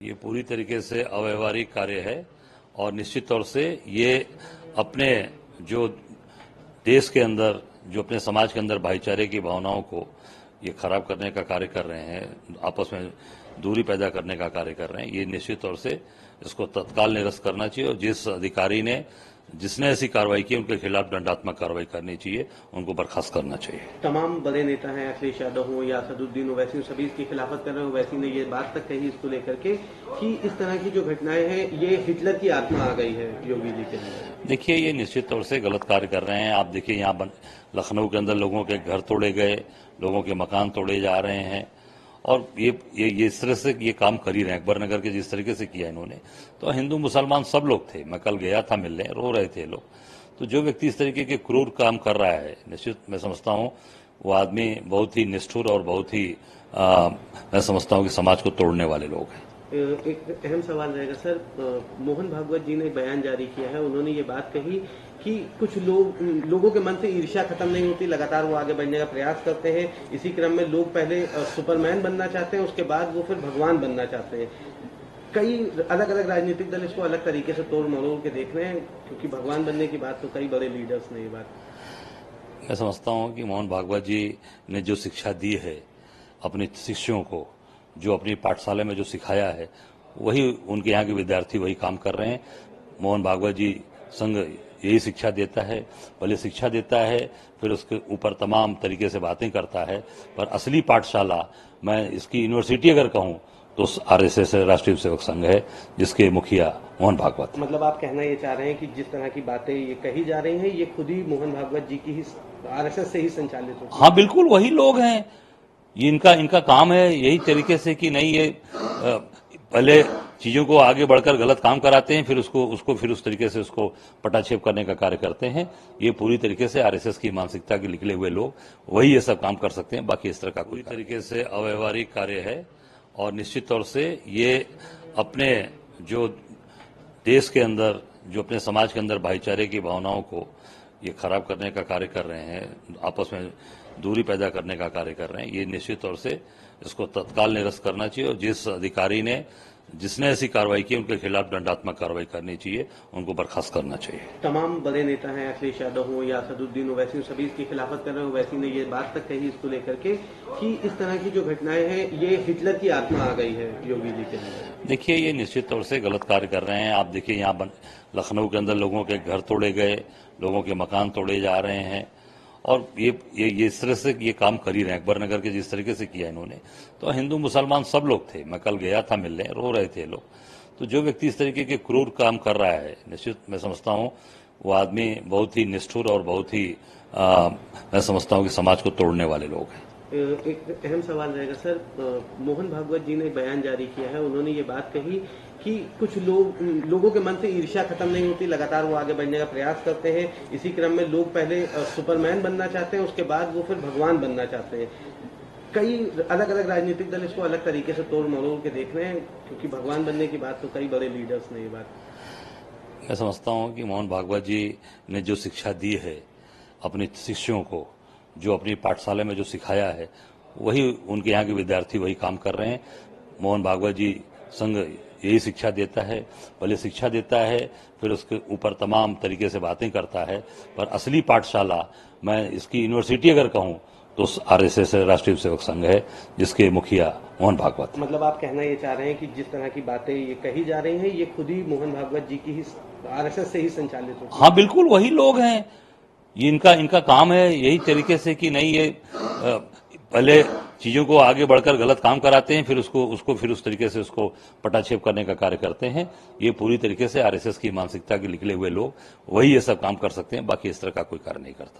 ये पूरी तरीके से अव्यवहारिक कार्य है और निश्चित तौर से ये अपने जो देश के अंदर, जो अपने समाज के अंदर भाईचारे की भावनाओं को ये खराब करने का कार्य कर रहे हैं, आपस में दूरी पैदा करने का कार्य कर रहे हैं। ये निश्चित तौर से इसको तत्काल निरस्त करना चाहिए और जिस अधिकारी ने जिसने ऐसी कार्रवाई की उनके खिलाफ दंडात्मक कार्रवाई करनी चाहिए, उनको बर्खास्त करना चाहिए। तमाम बड़े नेता हैं, अखिलेश यादव हो या असदुद्दीन ओवैसी, सभी इसकी खिलाफत कर रहे हैं। ओवैसी ने ये बात तक कही इसको लेकर के कि इस तरह की जो घटनाएं हैं ये हिटलर की आत्मा आ गई है योगी जी के अंदर। देखिए, ये निश्चित तौर से गलत कार्य कर रहे हैं। आप देखिए, यहाँ लखनऊ के अंदर लोगों के घर तोड़े गए, लोगों के मकान तोड़े जा रहे हैं और ये इस तरह से ये काम कर ही रहे हैं। अकबर नगर के जिस तरीके से किया इन्होंने, तो हिंदू मुसलमान सब लोग थे। मैं कल गया था मिलने, रो रहे थे लोग। तो जो व्यक्ति इस तरीके के क्रूर काम कर रहा है, निश्चित मैं समझता हूँ वो आदमी बहुत ही निष्ठुर और बहुत ही मैं समझता हूँ कि समाज को तोड़ने वाले लोग हैं। एक अहम सवाल रहेगा सर, मोहन भागवत जी ने बयान जारी किया है। उन्होंने ये बात कही कि कुछ लोगों के मन से ईर्ष्या खत्म नहीं होती, लगातार वो आगे बढ़ने का प्रयास करते हैं। इसी क्रम में लोग पहले सुपरमैन बनना चाहते हैं, उसके बाद वो फिर भगवान बनना चाहते हैं। कई अलग अलग राजनीतिक दल इसको अलग तरीके से तोड़ मरोड़ के देख रहे हैं, क्योंकि भगवान बनने की बात तो कई बड़े लीडर्स ने ये बात। मैं समझता हूँ कि मोहन भागवत जी ने जो शिक्षा दी है अपने शिष्यों को, जो अपनी पाठशाला में जो सिखाया है, वही उनके यहाँ के विद्यार्थी वही काम कर रहे हैं। मोहन भागवत जी संघ यही शिक्षा देता है, पहले शिक्षा देता है, फिर उसके ऊपर तमाम तरीके से बातें करता है। पर असली पाठशाला, मैं इसकी यूनिवर्सिटी अगर कहूँ तो आरएसएस राष्ट्रीय सेवक संघ है, जिसके मुखिया मोहन भागवत। मतलब आप कहना ये चाह रहे हैं कि जिस तरह की बातें ये कही जा रही हैं, ये खुद ही मोहन भागवत जी की ही आरएसएस से ही संचालित होती है? हाँ, बिल्कुल वही लोग हैं। ये इनका काम है यही तरीके से कि नहीं, ये पहले चीजों को आगे बढ़कर गलत काम कराते हैं, फिर उसको फिर उस तरीके से उसको पटाक्षेप करने का कार्य करते हैं। ये पूरी तरीके से आरएसएस की मानसिकता के निकले हुए लोग वही ये सब काम कर सकते हैं। बाकी इस तरह का पूरी तरीके से अव्यवहारिक कार्य है और निश्चित तौर से ये अपने जो देश के अंदर, जो अपने समाज के अंदर भाईचारे की भावनाओं को ये खराब करने का कार्य कर रहे हैं, आपस में दूरी पैदा करने का कार्य कर रहे हैं। ये निश्चित तौर से इसको तत्काल निरस्त करना चाहिए और जिस अधिकारी ने जिसने ऐसी कार्रवाई की उनके खिलाफ दंडात्मक कार्रवाई करनी चाहिए, उनको बर्खास्त करना चाहिए। तमाम बड़े नेता हैं, अखिलेश यादव हो या असदुद्दीन ओवैसी, सभी इसकी खिलाफत कर रहे हैं। ओवैसी ने ये बात तक कही इसको लेकर के कि इस तरह की जो घटनाएं हैं ये हिटलर की आत्मा आ गई है योगी जी के अंदर। देखिए, ये निश्चित तौर से गलत कार्य कर रहे हैं। आप देखिए, यहाँ लखनऊ के अंदर लोगों के घर तोड़े गए, लोगों के मकान तोड़े जा रहे हैं और ये इस तरह से ये काम कर ही रहे हैं। अकबर नगर के जिस तरीके से किया इन्होंने, तो हिंदू मुसलमान सब लोग थे। मैं कल गया था मिलने, रो रहे थे लोग। तो जो व्यक्ति इस तरीके के क्रूर काम कर रहा है, निश्चित मैं समझता हूँ वो आदमी बहुत ही निष्ठुर और बहुत ही मैं समझता हूँ कि समाज को तोड़ने वाले लोग हैं। एक अहम सवाल रहेगा सर, मोहन भागवत जी ने बयान जारी किया है। उन्होंने ये बात कही कि कुछ लोगों के मन से ईर्ष्या खत्म नहीं होती, लगातार वो आगे बढ़ने का प्रयास करते हैं। इसी क्रम में लोग पहले सुपरमैन बनना चाहते हैं, उसके बाद वो फिर भगवान बनना चाहते हैं। कई अलग अलग राजनीतिक दल इसको अलग तरीके से तोड़ मरोड़ के देख रहे हैं, क्योंकि भगवान बनने की बात तो कई बड़े लीडर्स ने ये बात। मैं समझता हूँ कि मोहन भागवत जी ने जो शिक्षा दी है अपने शिष्यों को, जो अपनी पाठशाला में जो सिखाया है, वही उनके यहाँ के विद्यार्थी वही काम कर रहे हैं। मोहन भागवत जी संघ यही शिक्षा देता है, पहले शिक्षा देता है, फिर उसके ऊपर तमाम तरीके से बातें करता है। पर असली पाठशाला, मैं इसकी यूनिवर्सिटी अगर कहूँ तो आरएसएस राष्ट्रीय सेवक संघ है, जिसके मुखिया मोहन भागवत। मतलब आप कहना ये चाह रहे हैं कि जिस तरह की बातें ये कही जा रही हैं, ये खुद ही मोहन भागवत जी की ही आरएसएस से ही संचालित होती है? हाँ, बिल्कुल वही लोग हैं। ये इनका काम है यही तरीके से कि नहीं, ये पहले चीजों को आगे बढ़कर गलत काम कराते हैं, फिर उसको फिर उस तरीके से उसको पटाक्षेप करने का कार्य करते हैं। ये पूरी तरीके से आरएसएस की मानसिकता के निकले हुए लोग वही ये सब काम कर सकते हैं। बाकी इस तरह का कोई कार्य नहीं करता।